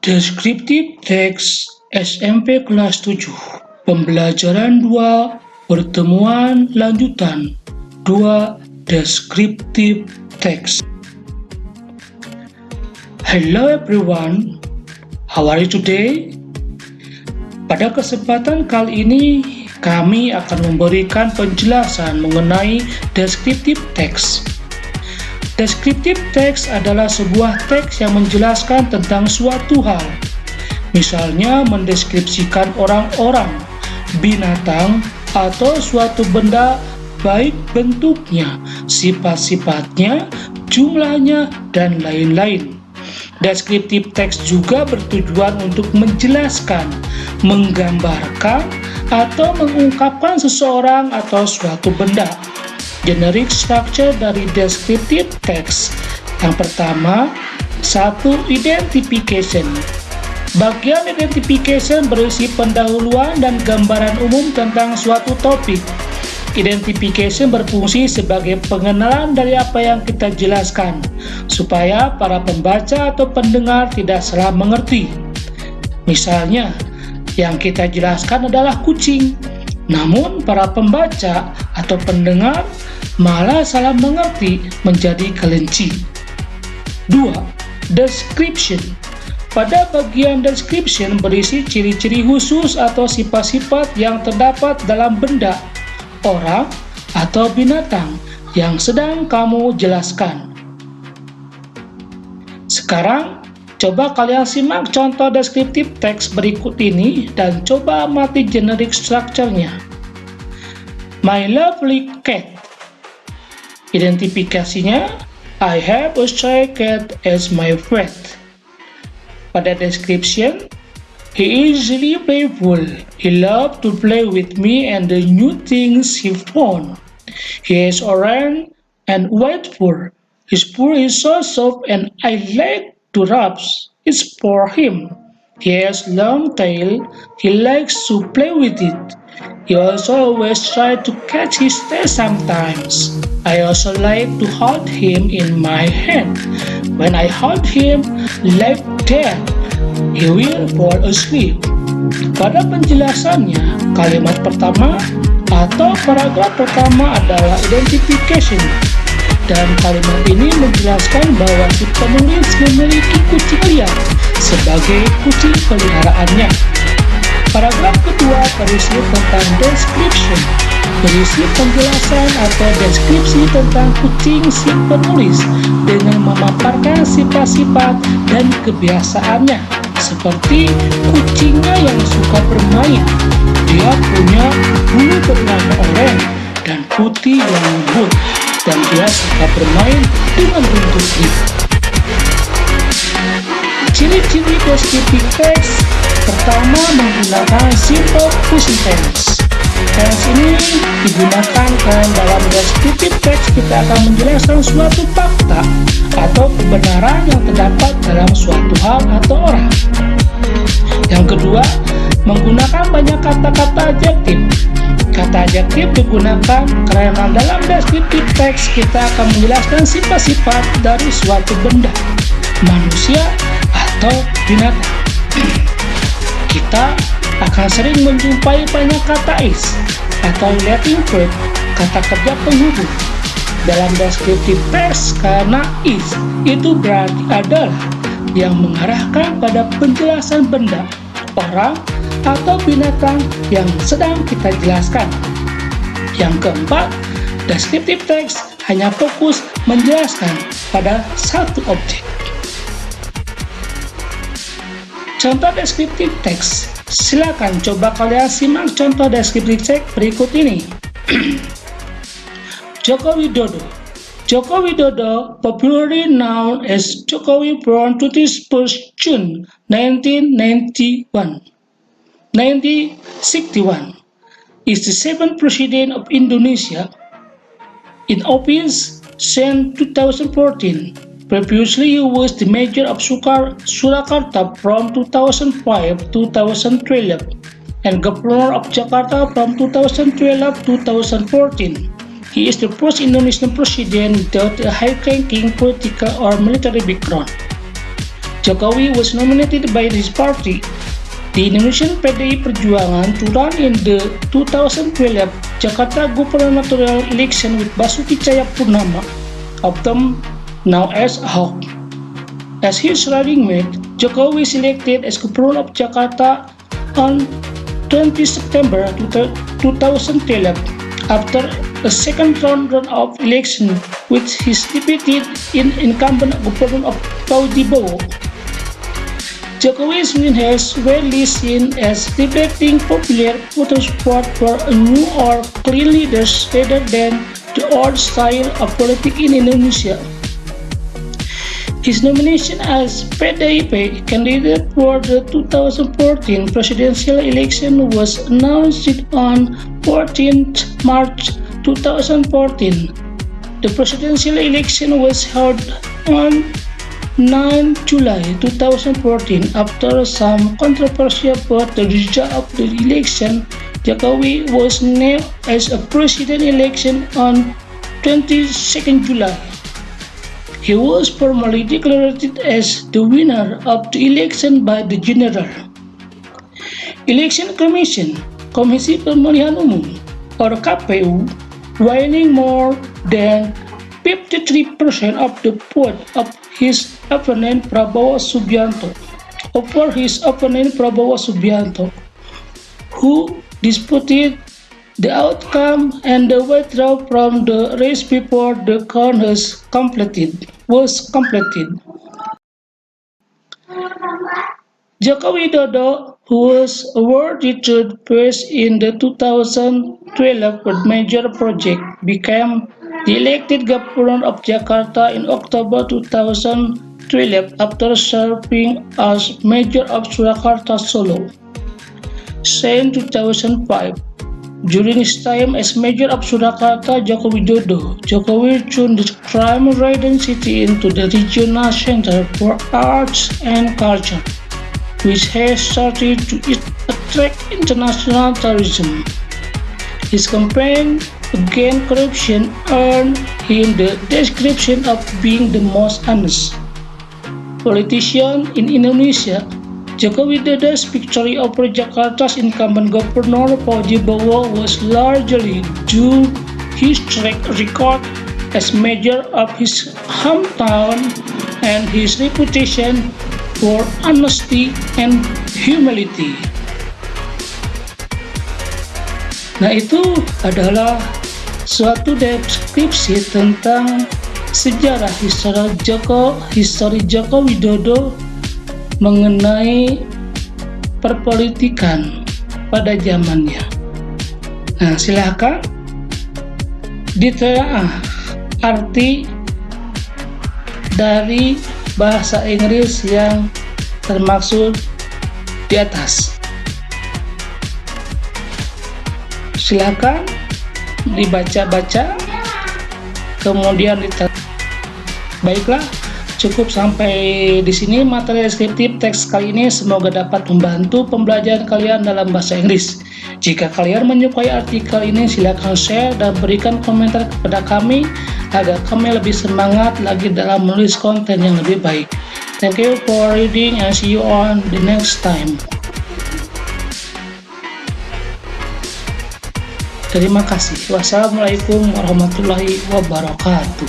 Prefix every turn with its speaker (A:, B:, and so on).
A: Deskriptif teks SMP kelas 7 Pembelajaran 2 Pertemuan lanjutan 2 Deskriptif teks. Hello everyone, how are you today? Pada kesempatan kali ini kami akan memberikan penjelasan mengenai deskriptif teks. Deskriptif teks adalah sebuah teks yang menjelaskan tentang suatu hal. Misalnya mendeskripsikan orang-orang, binatang, atau suatu benda baik bentuknya, sifat-sifatnya, jumlahnya, dan lain-lain. Deskriptif teks juga bertujuan untuk menjelaskan, menggambarkan, atau mengungkapkan seseorang atau suatu benda. Generic structure dari deskriptif teks. Yang pertama, 1. Identification. Bagian identification berisi pendahuluan dan gambaran umum tentang suatu topik. Identification berfungsi sebagai pengenalan dari apa yang kita jelaskan, supaya para pembaca atau pendengar tidak salah mengerti. Misalnya, yang kita jelaskan adalah kucing, namun para pembaca atau pendengar malah salah mengerti menjadi kelinci. 2. Description. Pada bagian description berisi ciri-ciri khusus atau sifat-sifat yang terdapat dalam benda, orang, atau binatang yang sedang kamu jelaskan. Sekarang, coba kalian simak contoh deskriptif teks berikut ini dan coba amati generic structure-nya. My lovely cat. Identifikasinya, I have a stray cat as my pet. Pada description, he is really playful. He loves to play with me and the new things he found. He has orange and white fur. His fur is so soft and I like to rub it for him. He has long tail. He likes to play with it. He also always tries to catch his tail sometimes. I also like to hold him in my hand. When I hold him like that, he will fall asleep. Pada penjelasannya, kalimat pertama atau paragraf pertama adalah identification. Dan kalimat ini menjelaskan bahwa si penulis memiliki kucing liar sebagai kucing peliharaannya. Paragraf kedua berisi tentang description, berisi penjelasan atau deskripsi tentang kucing si penulis dengan memaparkan sifat-sifat dan kebiasaannya, seperti kucingnya yang suka bermain. Dia punya bulu berwarna oranye dan putih yang lembut, dan dia suka bermain dengan rumputnya. Ciri-ciri deskriptif teks. Pertama, menggunakan simple present tense. Tense ini digunakan karena dalam deskriptif teks kita akan menjelaskan suatu fakta atau kebenaran yang terdapat dalam suatu hal atau orang. Yang kedua, menggunakan banyak kata-kata adjektif. Kata adjektif digunakan karena dalam deskriptif teks kita akan menjelaskan sifat-sifat dari suatu benda, manusia, atau binatang. Kita akan sering menjumpai banyak kata is atau relating verb, kata kerja penghubung dalam deskriptif teks, karena is itu berarti adalah yang mengarahkan pada penjelasan benda, orang, atau binatang yang sedang kita jelaskan. Yang keempat, deskriptif teks hanya fokus menjelaskan pada satu objek. Contoh deskriptif teks. Silakan coba kalian simak contoh deskriptif teks berikut ini. Joko Widodo. Joko Widodo, popularly known as Jokowi, born 21st June 1961, is the 7th President of Indonesia. In office since 2014. Previously, he was the mayor of Surakarta from 2005 to 2012 and governor of Jakarta from 2012 to 2014. He is the first Indonesian president without a high-ranking political or military background. Jokowi was nominated by his party, the Indonesian PDI Perjuangan, to run in the 2012 Jakarta gubernatorial election with Basuki Cahayapurnama, often known as Ahok, as his running mate. Jokowi selected as Governor of Jakarta on 20 September 2012 after a second round of election, which he defeated incumbent Governor of Fauzi Bowo. Jokowi's win has widely seen as reflecting popular voter support for a new or clean leaders rather than the old style of politics in Indonesia. His nomination as PDIP candidate for the 2014 presidential election was announced on 14th March 2014. The presidential election was held on 9 July 2014 after some controversy about the result of the election. Jokowi was named as a president election on 22nd July. He was formally declared as the winner of the election by the General Election Commission, Komisi Pemilihan Umum, or KPU, winning more than 53% of the vote of his opponent Prabowo Subianto, who disputed the outcome and the withdrawal from the race before the count was completed. Joko Widodo, who was awarded third place in the 2012 major project, became the elected governor of Jakarta in October 2012 after serving as mayor of Surakarta Solo since 2005. During his time as mayor of Surakarta, Jokowi turned the crime-ridden city into the regional center for arts and culture, which has started to attract international tourism. His campaign against corruption earned him the description of being the most honest politician in Indonesia. Joko Widodo's victory over Jakarta's incumbent governor Fauzi Bowo was largely due his track record as mayor of his hometown and his reputation for honesty and humility. Nah, itu adalah suatu deskripsi tentang sejarah histori Joko Widodo mengenai perpolitikan pada zamannya. Nah, silakan ditelaah arti dari bahasa Inggris yang termaksud di atas. Silakan dibaca-baca, kemudian baiklah, cukup sampai di sini materi deskriptif teks kali ini. Semoga dapat membantu pembelajaran kalian dalam bahasa Inggris. Jika kalian menyukai artikel ini, silakan share dan berikan komentar kepada kami agar kami lebih semangat lagi dalam menulis konten yang lebih baik. Thank you for reading and see you on the next time. Terima kasih. Wassalamualaikum warahmatullahi wabarakatuh.